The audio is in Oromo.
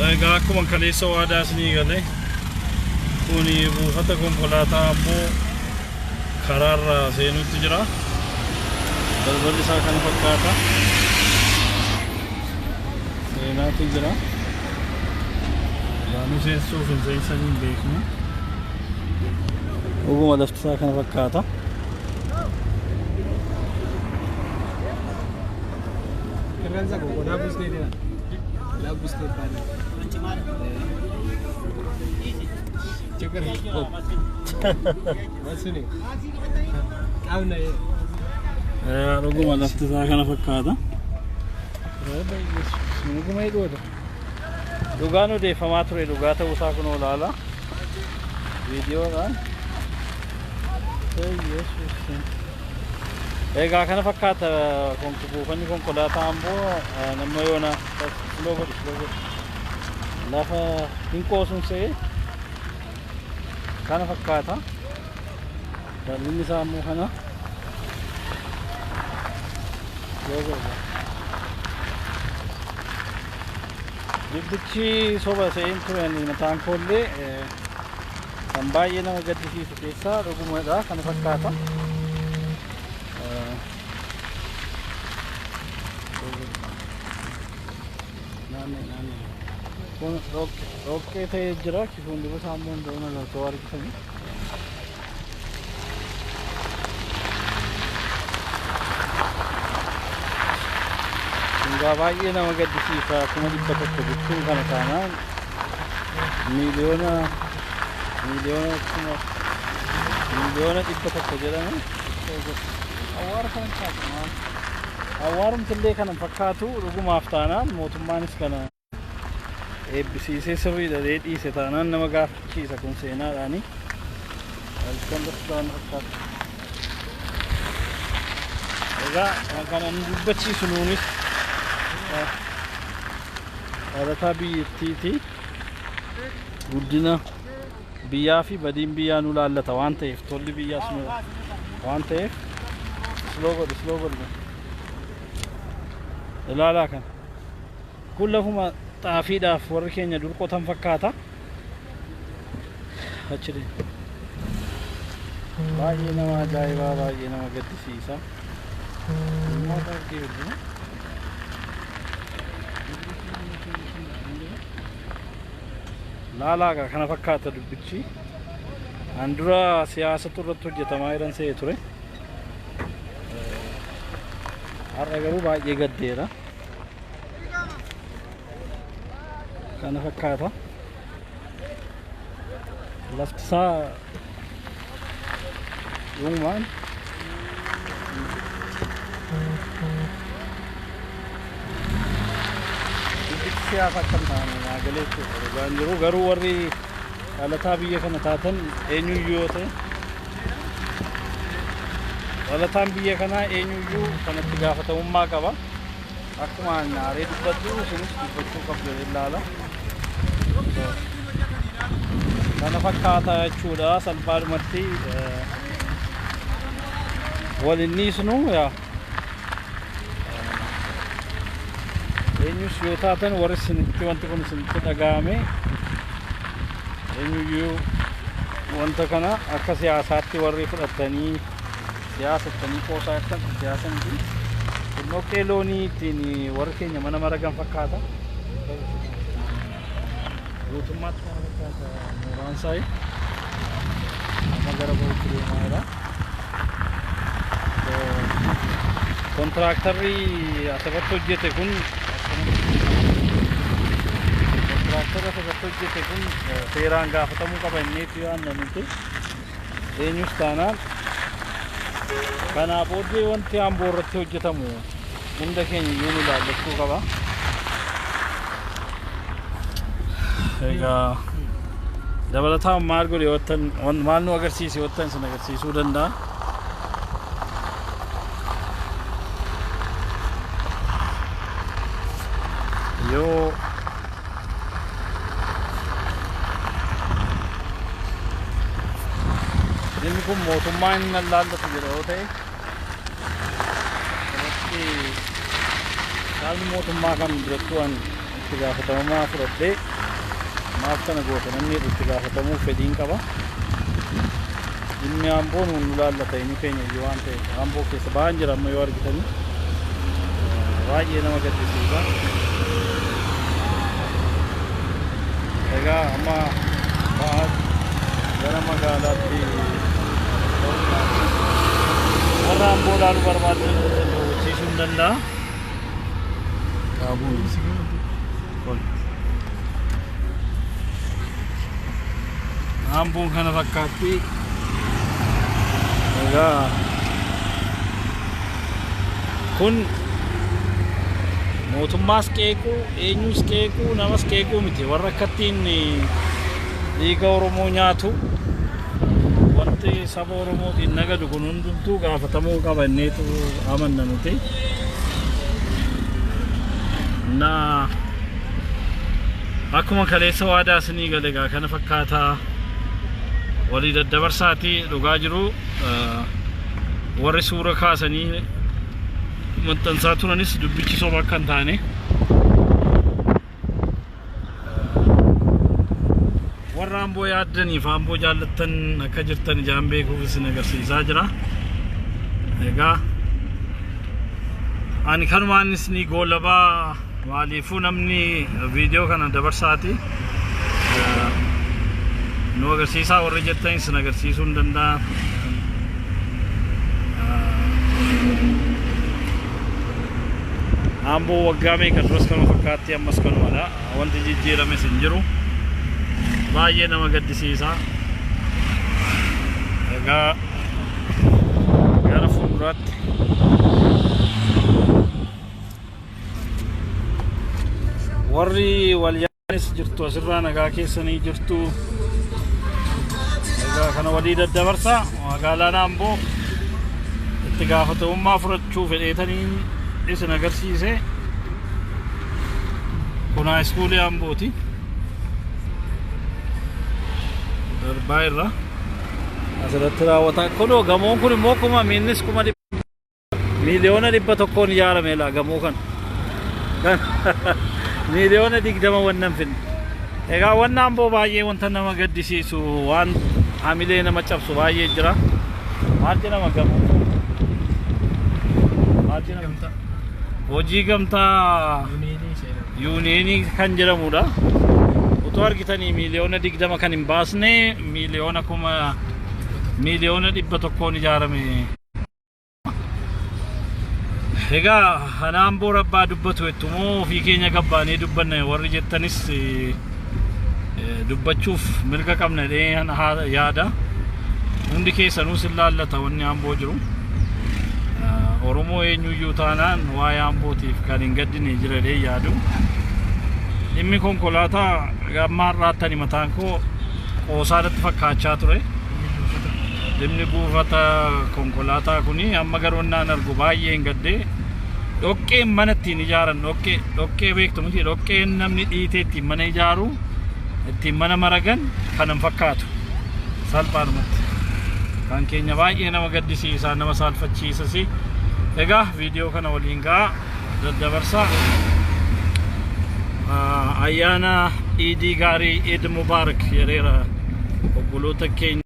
Egaa akkuma kaleessa waadaas ni gale. Kuni buufata konkolaataa ammoo karaarra seenutti jira. Balballi isaa kana fakkaata. Seenaatti jira. Yaanu seensuuf hin seensanii hin beeknu. Dhuguma lafti isaa kana fakkaata. Kerransa koko labus ne dina. Labus ne pani. Chakar. Masuni. Kauna ye. Dhuguma lafti isaa kana fakkaata. Dhuguma iddoodha. Dhugaan odeeffamaa ture dhugaa ta'uu isaa kun olaala. Vidiyoodhaan. Egaa kana fakkaata buufanni konkolaataa ammoo nama yoona slow lafa hin qoosumsee kana fakkaata. Bal'inni isaa ammoo kana. Dibbichi soba seen turan mataan koollee kan baay'ee nama gaddisiisu keessaa dhugumadha kana fakkaata. Kun rokkee ta'ee jira kifuun dibata ammoo hunduma lafoo argitanii. Egaa baay'ee nama gaddisiisa kuma 100 jechuun kana taanaan miliyoona 100 jedhama. Awwaara kana fakkaatu. Awwaarumtillee kana fakkaatu dhugumaaf taanaan mootummaanis kana eebbisiisee sirriidha dhiise taanaan nama gaafachiisa kun seenaadhaani. Halkan laftaan fakkaatu. Egaa kana nu dubbachiisu nuunis dhalataa biyyattiiti. Guddina biyyaa fi badiin biyyaa nu laallata waan ta'eef tolli biyyaas nu waan ta'eef slow godhu. Ilaalaa kana. Kun lafuma xaafiidhaaf warri keenya dur qotan fakkaata. Achii baay'ee nama ajaa'ibaa baay'ee nama gaddisiisa. Laalaa kana fakkaata dubbichi. An dura siyaasatu irratti hojjetamaa jiran se'ee ture. Har'a garuu baay'ee gaddeera. Kana fakkaata. Lafti isaa dhugumaan siyaasa akkam ta'anii naagalee waan jiru garuu warri dhalataa biyya kana taatan eenyuyyuu yoo ta'e dhalataan biyya kanaa eenyuyyuu kanatti gaafatamummaa qaba. Akkuma naaree dubbadhu isinis dubbachuu qabdu ilaala. Kana fakkaata jechuudha salphaadhumatti walinni isnu yaa eenyus yoo taatan warri isinitti wanti kun isinitti dhaga'ame eenyuyyuu wanta kana akka siyaasaatti warri fudhatanii siyaasatanii qoosaa akka siyaasanii Nokkee loonii ittiin warri keenya mana maragan fakkaata. Guutummaatti kana fakkaata mooraan isaa amma gara bahuutti deemaa jira. Kontiraaktarri asirratti hojjete kun seeraan gaafatamuu qaba inniitti yoo aannanuti eenyus taanaan kanaa booddee wanti amboo irratti hojjetamu hunda keenya iyyuu nu ilaallachuu qaba. Egaa dabalataan maal godhe wattan maal nu agarsiise wattan sin agarsiisuu danda'a. Yoo inni kun mootummaan hin laallatu jedha yoo ta'e irratti haalli mootummaa kan birattuu an itti gaafatamummaa fudhadhee maaf kana goota namni itti gaafatamuu fedhiin qaba. Dhimmi Amboo nuun nu laallata inni keenya iyyuu waan ta'eef Amboo keessa ba'aan jira amma yoo argitanii baay'ee nama gaddisiisa. Egaa amma ba'aa gara magaalaatti warra Amboo laaluu barbaadan hojjechiisuu hin danda'a. Amboon kana fakkaatti. Egaa kun mootummaas qeequu eenyus qeequu namas qeequu miti warra akkattiin dhiiga Oromoo nyaatu wanti saba Oromootiin nagadu kun hundumtuu gaafatamuu qaba inneetu amanna nuti. Na akkuma kaleessa waadaa isinii gale egaa kana fakkaataa walii daddabarsaati dhugaa jiru. Warri suura kaasanii maxxansaa turanis dubbichi soba akka hin taane warra Amboo yaaddaniif Amboo jaallattan akka jirtan ijaan beekuuf isin agarsiisaa jira. Egaa ani kanumaanis ni goolabaa maaliifuu namni viidiyoo kana dabarsaati nu agarsiisaa warri jettan isin agarsiisuu hin danda'a. Amboo waggaa meeqa duras kanuma fakkaatti ammas kanumadha. Wanti jijjiirames hin jiru. Baay'ee nama gaddisiisa. Egaa gara fuulduraatti warri wal yaanis jirtu asirraa nagaa keessanii jirtu. Egaa kana walii daddabarsaa magaalaan Amboo itti gaafatamummaa fudhachuu fedheetanii isin agarsiise. Kun haayiskuulii Ambooti. Darbaa irra asirratti raawwataa kunoo gamoon kun immoo kuma minnis kuma miliyoona 100 ijaarame laa gamoo kan miliyoona 20 wannan finne. Egaa wanna Amboo baay'ee wanta nama gaddisiisu waan hamilee nama cabsu baay'ee jira. Maal jedhama gamoo? Maal jedhama? Hojii gamtaa yuuneenii kan jedhamudha. Utoo argitanii miliyoona 20 kan hin baasne miliyoona 100 ijaarame. Egaa ana Amboo rabbaa dubbatu jettumoo ofii keenya gabbaanee dubbanne warri jettanis dubbachuuf mirga qabna jedhee yaada. Hundi keessanuu sin laallata wanni Amboo jiru. Oromoo eenyuyyuu taanaan waa'ee Ambootiif kan hin gaddine jira jedhee yaadu. Dhimmi konkolaataa gammaa har'aattani mataan koo qoosaadatti fakkaachaa ture. Dhimmi buufata konkolaataa kuni amma garuu naan argu baay'ee hin gaddee. Dhoqqeen mana ittiin ijaaran dhoqqee beektu miti dhoqqeen namni dhiitee ittiin mana ijaaru ittiin mana maragan kan hin fakkaatu salphaadhumatti. Kan keenya baay'ee nama gaddisiisaa nama saalfachiisas. Egaa viidiyoo kana waliin gaa daddabarsaa. Ayyaana Iidii gaarii Eid Mubaarak jedheera obboloota keenya.